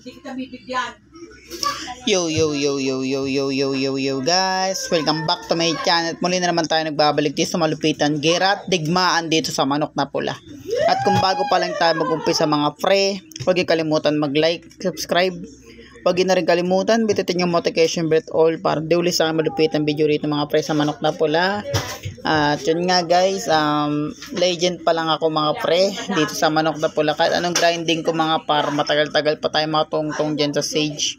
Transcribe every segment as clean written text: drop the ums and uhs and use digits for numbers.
Yo guys, welcome back to my channel. Muli na naman tayo nagbabalik dito sa malupitan gerat digmaan dito sa manok na pula. At kung bago pa lang tayo mag-umpisa mga pre, huwag niyo kalimutan mag-like, subscribe. Huwag niyo na rin kalimutan bitutin yung notification bell all para di ulit sa aking malupitan video rito mga pre sa manok na pula. At yun nga guys, legend pa lang ako mga pre dito sa manok na pula. Kahit anong grinding ko mga par, matagal-tagal pa tayo matungtong dyan sa sage.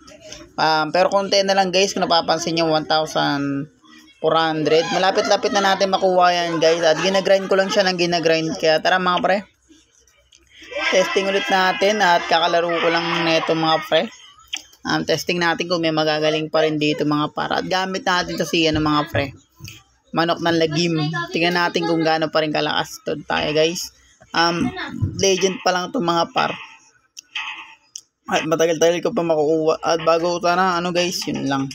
Pero konti na lang guys, kung napapansin nyo 1,400. Malapit-lapit na natin makuha yan guys. At ginagrind ko lang siya ng ginagrind. Kaya tara mga pre, testing ulit natin at kakalaro ko lang neto mga pre. Testing natin kung may magagaling pa rin dito mga para. At gamit natin to si mga pre, manok ng lagim. Tingnan natin kung gaano pa rin kalakas to tayo guys. Legend pa lang to mga par. At matagal-tagal ko pa makukuha. At bago sana guys, yun lang.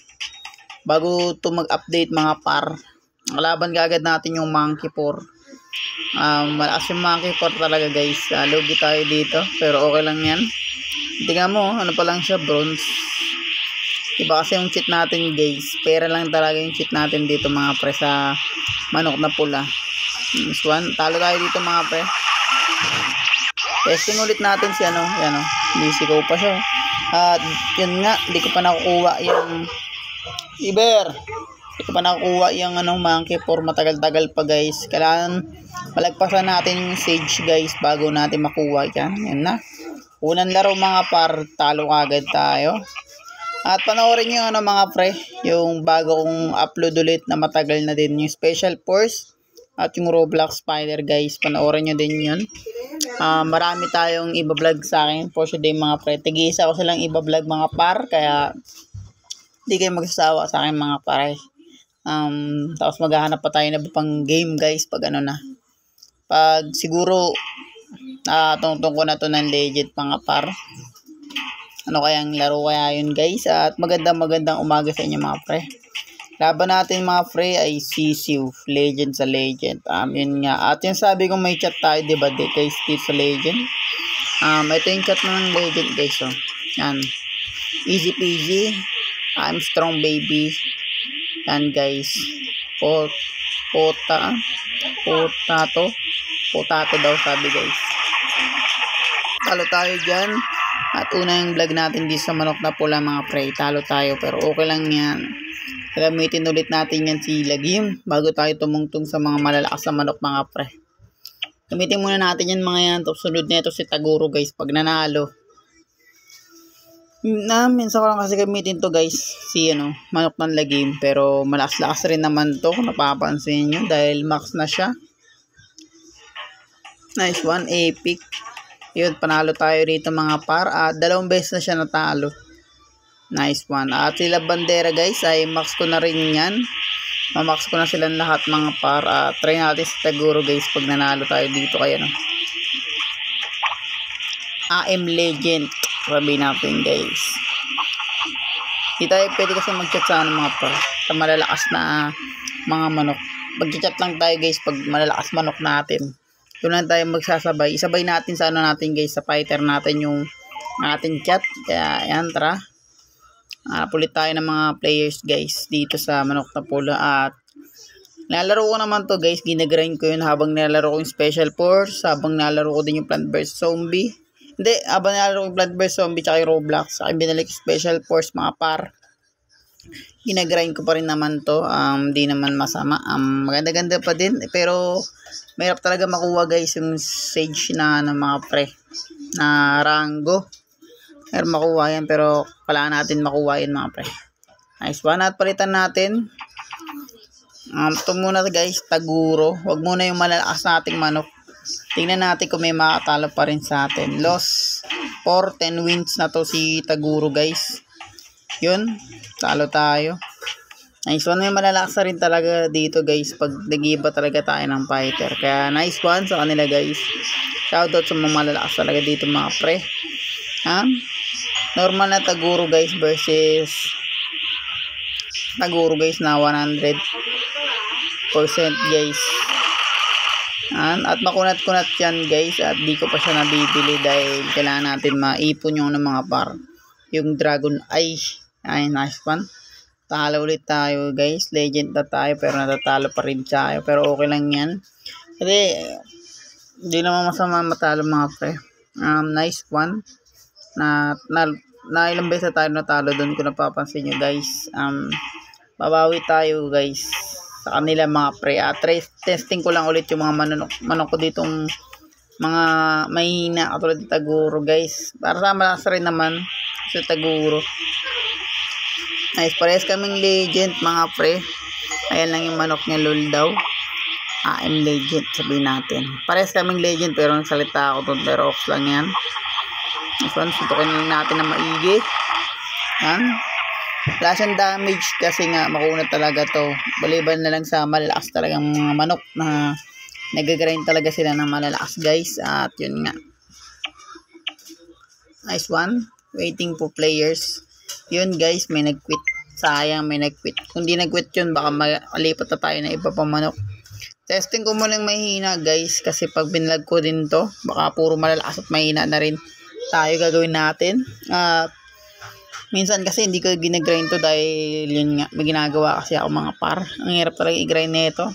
Bago to mag-update mga par, laban kagad natin yung monkey 4. Malakas yung monkey 4 talaga guys. Lugi tayo dito pero okay lang yan. Tingnan mo, ano pa lang siya, bronze. Iba kasi yung cheat natin guys. Pera lang talaga yung cheat natin dito mga pre sa manok na pula. This one, talo tayo dito mga pre. Testing ulit natin si yan o. Nisikaw pa siya. At yun nga, hindi ko pa nakukuha yung Iber. Hindi ko pa nakukuha yung monkey 4. Matagal-tagal pa guys. Kailangan malagpasan natin yung sage guys bago natin makuha yan. Yan na. Unang laro mga par, talo agad tayo. At panoorin nyo mga pre, yung bago kong upload ulit na matagal na din, yung Special Force at yung Roblox Spider guys. Panoorin nyo din yun. Marami tayong iba-vlog sa akin for today mga pre. Tigisa ko silang iba-vlog mga par, kaya hindi kayo magsasawa sa akin mga pare. Tapos maghahanap pa tayo na pang game guys pag pag siguro tungtong ko na to ng legend mga par. Ano kayang laro kaya yun guys. At magandang umaga sa inyo mga pre. Laban natin mga pre ay Sisiu, legend sa legend. Yun nga. At yung sabi kong may chat tayo diba guys dito sa legend. Ito yung chat ng legend guys. Yan. Easy peasy. I'm strong baby. Yan guys. Potato daw sabi guys. Talo tayo dyan. At una yung vlog natin dito sa manok na pula mga pre. Talo tayo pero okay lang yan. Gamitin ulit natin yan si lagim bago tayo tumungtong sa mga malalakas na manok mga pre. Gamitin muna natin yan mga yan. Tapos sunod na ito si Taguro guys pag nanalo. Minsan ko lang kasi gamitin to guys si manok ng lagim. Pero malakas-lakas rin naman to kung napapansin nyo dahil max na siya. Nice one, epic. Yun, panalo tayo rito mga par. At 2 beses na siya natalo. Nice one. At sila bandera guys ay max ko na rin yan. Mamax ko na silang lahat mga par. At try natin si Taguro guys pag nanalo tayo dito kaya AM Legend. Sabi natin guys. Di tayo pwede kasi mag-chat sa mga par. Sa malalakas na mga manok. Mag-chat lang tayo guys pag malalakas manok natin. Doon lang tayo magsasabay. Isabay natin sa natin guys, sa fighter natin yung ating chat. Kaya yan, tara. Pulit tayo ng mga players guys dito sa manok na pula. At nilalaro ko naman to guys. Ginagrind ko yun habang nilalaro ko yung Special Force. Habang nilalaro ko din yung Plant vs Zombie. Hindi, habang nilalaro ko yung Plant vs Zombie tsaka yung Roblox. Saka binalik yung Special Force mga par. Ginagrind ko pa rin naman to. Di naman masama. Maganda-ganda pa din. Pero mahirap talaga makuha guys yung sage na mga pre na rango. Mahirap makuha yan pero kailangan natin makuha yan mga pre. Nice one. At palitan natin. Ito muna guys, Taguro. Huwag muna yung malalakas nating manok. Tingnan natin kung may makatalo pa rin sa atin. Loss 4-10 wins na to si Taguro guys. Yun, talo tayo. Nice one. May malalakas na rin talaga dito guys pag nag-iba talaga tayo ng fighter. Kaya nice one sa kanila guys. Shoutout sa mga malalakas talaga dito mga pre. Normal na Taguro guys versus Taguro guys na 100% guys. At makunat-kunat yan guys. At di ko pa siya nabibili dahil kailangan natin maipon yung mga par. yung Dragon Eye. Ay, nice one. Talo ulit tayo guys. Legend na tayo pero natatalo pa rin tayo. Pero okay lang yan. Kasi hindi naman masama matalo mga pre. Nice one. Na ilang beses tayo natalo doon kung napapansin nyo guys. Babawi tayo guys sa kanila mga pre. Testing ko lang ulit yung mga manok ko ditong mga mahina katulad ng Taguro guys. Para sa malas rin naman sa Taguro. Nice, parehas kaming legend mga pre. Ayan lang yung manok niya, lol daw. I'm legend, sabihin natin. Parehas kaming legend pero nagsalita ako doon, pero off lang yan. So, suntukin lang natin na maigi. Yan. Wala siyang damage kasi nga makuna talaga to. Baliban na lang sa malalakas talagang mga manok na nag-grind talaga sila ng malalakas guys. At yun nga. Nice one. Waiting for players. Yun guys, may nag-quit. Sayang may nag-quit. Kung di nag-quit yun, baka malipat na tayo na iba pa manok. Testing ko muna ng mahina guys. Kasi pag binlag ko din to, baka puro malalakas at mahina na rin tayo gagawin natin. Minsan kasi hindi ko ginagrind to dahil yun nga, may ginagawa kasi ako mga par. Ang hirap talaga i-grind nito.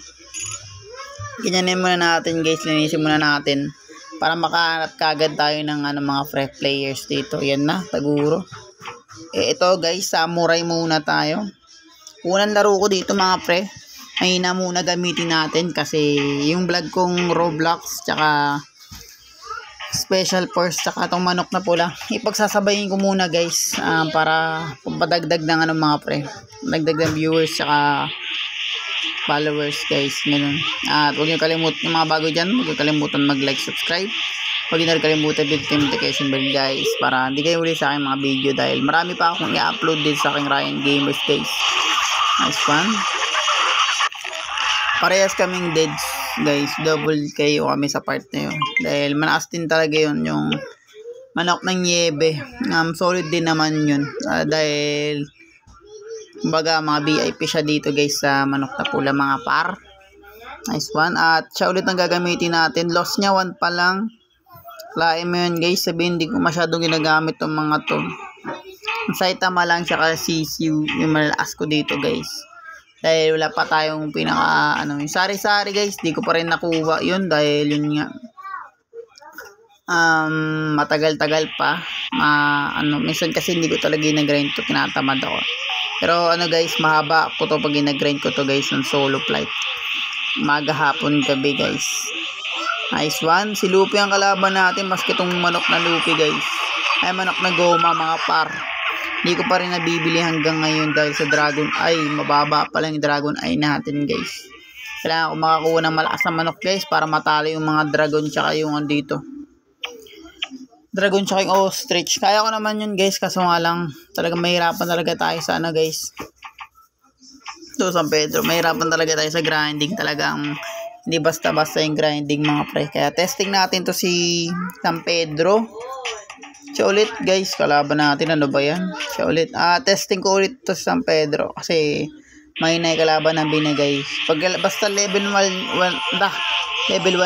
Ganyanin muna natin guys, linisin muna natin para makahanap kagad tayo ng mga fresh players dito. Yan na, Taguro. Ito guys, samurai muna tayo. Unang laro ko dito mga pre. Mahina muna gamitin natin kasi yung vlog kong Roblox tsaka Special Force tsaka itong manok na pula, ipagsasabayin ko muna guys para padagdag ng mga pre, dagdag ng viewers tsaka followers guys, ganun. At huwag nyo kalimutan, yung mga bago dyan, huwag nyo kalimutan mag-like, subscribe, huwag nyo kalimutan yung notification bell guys para hindi kayo uli sa aking mga video dahil marami pa akong i-upload din sa aking Ryan Gamers guys. Nice one. Parehas kaming deads guys, double KO kami sa part na yun dahil manaas din talaga yun yung manok ng Niebe. Solid din naman yun dahil kumbaga mga VIP siya dito guys sa manok na pula mga par. Nice one. At siya ulit ang gagamitin natin. Loss niya 1 pa lang. Lain mo yun guys, sabihin hindi ko masyadong ginagamit tong mga to. Saitama lang siya kasi yung malakas ko dito guys dahil wala pa tayong pinaka yung sari-sari guys, di ko pa rin nakuha yun dahil yun nga matagal-tagal pa. Minsan kasi hindi ko talaga ginagrind to, tinatamad ako. Pero guys, mahaba ko to pag ginagrind ko to guys ng solo flight. Maga, hapon, gabi guys. Nice one. Si Luffy ang kalaban natin, maski itong manok na Luffy guys. Ay manok na Goma mga par. Hindi ko pa rin nabibili hanggang ngayon dahil sa Dragon Eye. Mababa pa lang yung Dragon Eye natin guys. Kailangan ko makakuha ng malakas na manok guys para matalo yung mga dragon tsaka yung dito. Dragon tsaka yung ostrich. Kaya ko naman yun guys, kaso nga lang talagang mahirapan talaga tayo sa guys. So San Pedro, mahirapan talaga tayo sa grinding. Talagang hindi basta-basta yung grinding mga pre. Kaya testing natin to si San Pedro. Siya ulit guys, kalaban natin, ano ba yan? Siya ulit, testing ko ulit to sa San Pedro kasi mahina yung kalaban na binigay. Basta level 1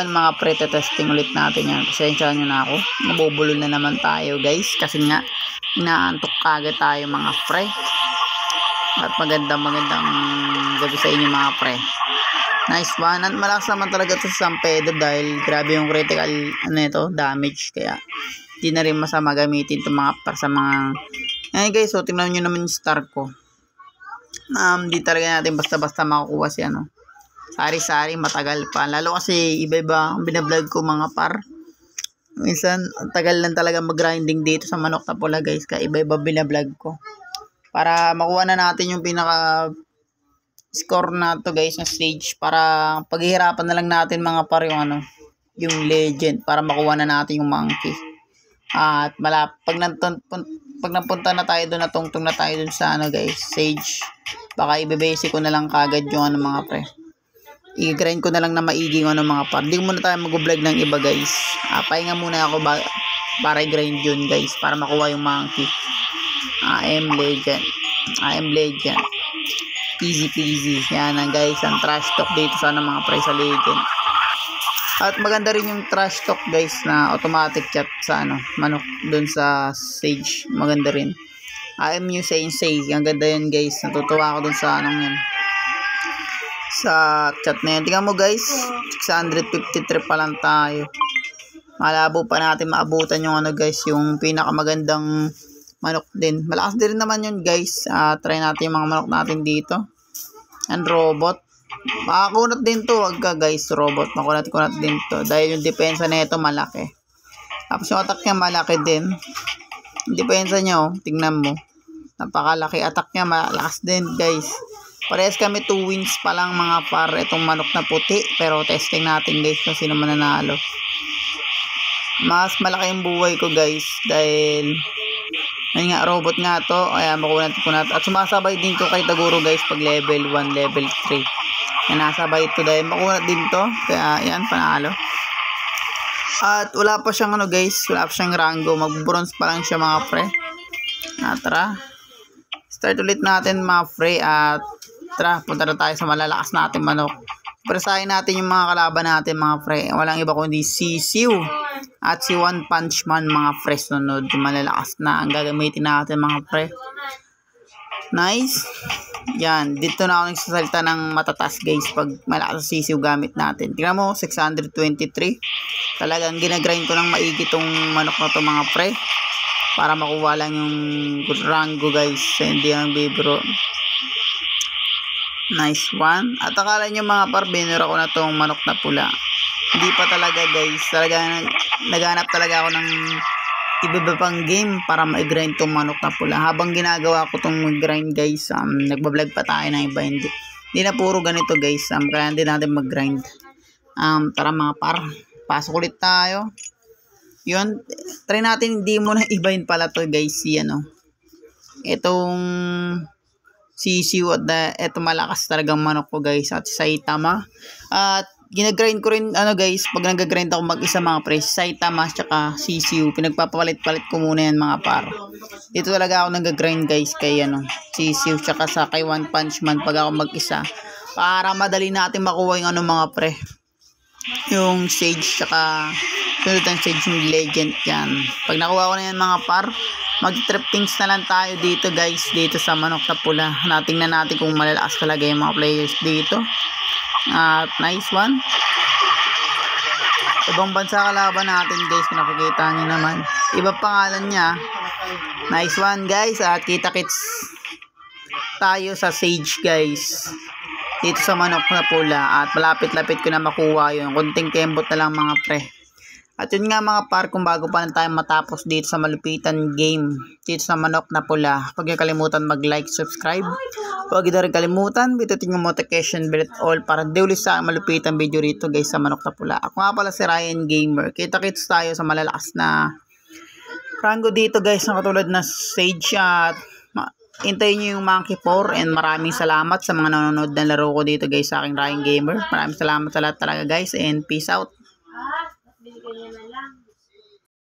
mga pre, testing ulit natin yan. Pasensya nyo na ako, nabubulol na naman tayo guys kasi nga inaantok kagad tayo mga pre. At magandang gabi sa inyo mga pre. Nice one. At malakas naman talaga to sa San Pedro dahil grabe yung critical damage, kaya di na rin masama gamitin itong mga para sa mga guys. So tingnan nyo naman yung star ko. Di talaga natin basta-basta makukuha si sari-sari, matagal pa, lalo kasi iba-iba ang binablog ko mga par. Minsan tagal lang talaga mag-grinding dito sa manok na pula guys, kaya iba-iba binablog ko para makuha na natin yung pinaka score na to guys na stage, para paghihirapan na lang natin mga par yung legend para makuha na natin yung monkey. At pag napunta na tayo doon, natungtong na tayo doon sa guys, sage, baka i-basic ko na lang kagad yung mga pre. I-grind ko na lang na maigi yung mga par. Hindi muna tayo mag-vlog ng iba guys. Pahinga muna ako para i-grind yun guys, para makuha yung monkey. I am legend. Easy peasy. Yan guys, ang trash talk dito sa mga pre sa legend. At maganda rin yung trash talk guys na automatic chat sa manok doon sa stage. Maganda rin. IMU Sensei. Ang ganda yun guys. Natutuwa ako dun sa anong yun. Sa chat na yun. Tingnan mo guys. 653 pa lang tayo. Malabo pa natin maabutan yung ano guys. Yung pinakamagandang manok din. Malakas din naman yun guys. Try natin yung mga manok natin dito. And robot. Makakunat din to. Wag ka guys. Robot. Makunat-kunat din to. Dahil yung depensa na ito malaki. Tapos yung attack niya malaki din. Yung depensa niya tingnan mo. Napakalaki. Attack niya malakas din guys. Parehas kami 2 wins pa lang mga par. Itong manok na puti. Pero testing natin guys kung sino mananalo. Mas malaki yung buhay ko guys. Dahil ayun nga, robot nga to. Ayan, makunat. At sumasabay din to kay Taguro guys pag level 1, level 3. Yan, nasabay to dahil makunat din to. Kaya yan, panalo. At wala pa siyang ano guys, wala pa siyang rango. Mag-bronze pa lang siya mga pre. Tara. Start ulit natin mga pre. At tara, punta na tayo sa malalakas natin manok. Presahin natin yung mga kalaban natin mga pre. Walang iba kundi si Siu at si One Punch Man mga pre. Sunod, malalakas na ang gagamitin natin mga pre. Nice. Yan, dito na ako nagsasalita ng matatas guys pag malakas si Siu gamit natin. Tingnan mo, 623. Talagang ginagrind ko ng maigi tong manok na to mga pre. Para makuha lang yung rango guys. Hindi ang bibro. Nice one. At akala nyo mga par, binura ko na tong manok na pula. Hindi pa talaga guys. Talaga naghanap talaga ako ng iba pang game para ma-grind tong manok na pula. Habang ginagawa ko tong mag-grind guys, nagbablog pa tayo ng iba. Hindi na puro ganito guys. Kaya hindi natin mag-grind. Tara mga par, pasok ulit tayo. Yun, try natin hindi mo na ibahin pala to guys. Si ano, itong si Siu at eto malakas talagang manok ko guys at si Saitama. At ginagrind ko rin ano guys, pag nag-grind ako mag-isa mga pre, si Saitama at saka si Siu, pinagpapalit-palit ko muna yan mga par. Dito talaga ako nag-grind guys kay ano, si Siu tsaka sa kay One Punch Man pag ako mag-isa. Para madali natin makuha yung ano mga pre, yung Sage tsaka sunod ang Sage yung Legend yan. Pag nakuha ko na yan mga par, mag-trip things na lang tayo dito guys, dito sa manok na pula. Tingnan natin kung malalakas talaga yung mga players dito. At nice one. Ibang bansa kalaban natin guys, kung nakikita nyo naman. Iba pangalan niya. Nice one guys. At kita-kits tayo sa Sage guys, dito sa manok na pula. At malapit-lapit ko na makuha yun. Kunting kembot na lang mga pre. At yun nga mga par, kung bago pa lang tayo matapos dito sa malupitan game, dito sa manok na pula, huwag niyo kalimutan mag-like, subscribe. Huwag niyo rin kalimutan, bitutin yung notification bell all para di ulit sa malupitan video rito guys sa manok na pula. Ako nga pala si Ryan Gamer. Kita-kits tayo sa malalakas na rango dito guys, na katulad na Sage. At hintayin nyo yung Monkey 4 and maraming salamat sa mga nanonood na laro ko dito guys sa aking Ryan Gamer. Maraming salamat sa lahat talaga guys and peace out.